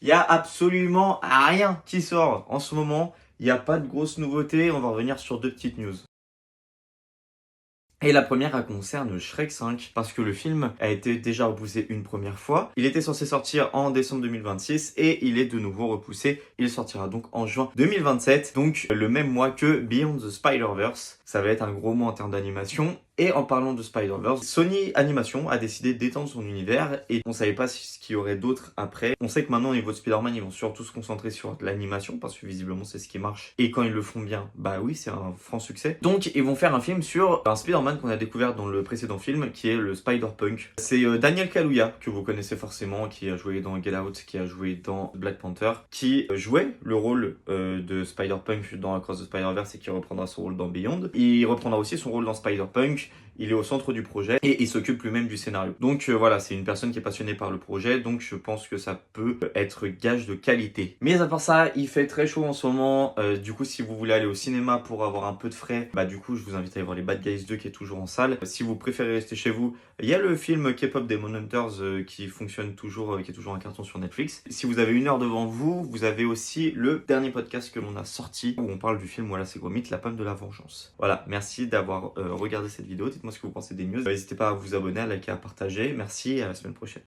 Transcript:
Il y a absolument rien qui sort en ce moment. Il n'y a pas de grosses nouveautés. On va revenir sur 2 petites news. Et la première, elle concerne Shrek 5, parce que le film a été déjà repoussé une première fois. Il était censé sortir en décembre 2026 et il est de nouveau repoussé. Il sortira donc en juin 2027, donc le même mois que Beyond the Spider-Verse. Ça va être un gros mois en termes d'animation. Et en parlant de Spider-Verse, Sony Animation a décidé d'étendre son univers et on savait pas ce qu'il y aurait d'autre après. On sait que maintenant au niveau de Spider-Man, ils vont surtout se concentrer sur l'animation parce que visiblement c'est ce qui marche. Et quand ils le font bien, bah oui, c'est un franc succès. Donc ils vont faire un film sur un Spider-Man qu'on a découvert dans le précédent film qui est le Spider-Punk. C'est Daniel Kaluuya, que vous connaissez forcément, qui a joué dans Get Out, qui a joué dans Black Panther, qui jouait le rôle de Spider-Punk dans Across the Spider-Verse et qui reprendra son rôle dans Beyond. Il reprendra aussi son rôle dans Spider-Punk. Il est au centre du projet et il s'occupe lui-même du scénario. Donc voilà, c'est une personne qui est passionnée par le projet, donc je pense que ça peut être gage de qualité. Mais à part ça, il fait très chaud en ce moment. Du coup, si vous voulez aller au cinéma pour avoir un peu de frais, bah du coup, je vous invite à aller voir les Bad Guys 2 qui est toujours en salle. Si vous préférez rester chez vous, il y a le film K-pop Demon Hunters qui fonctionne toujours, qui est toujours un carton sur Netflix. Si vous avez 1 heure devant vous, vous avez aussi le dernier podcast que l'on a sorti où on parle du film Voilà, c'est gros mythe, La Pomme de la Vengeance. Voilà, merci d'avoir regardé cette vidéo. Dites-moi ce que vous pensez des news. N'hésitez pas à vous abonner, à liker, à partager. Merci et à la semaine prochaine.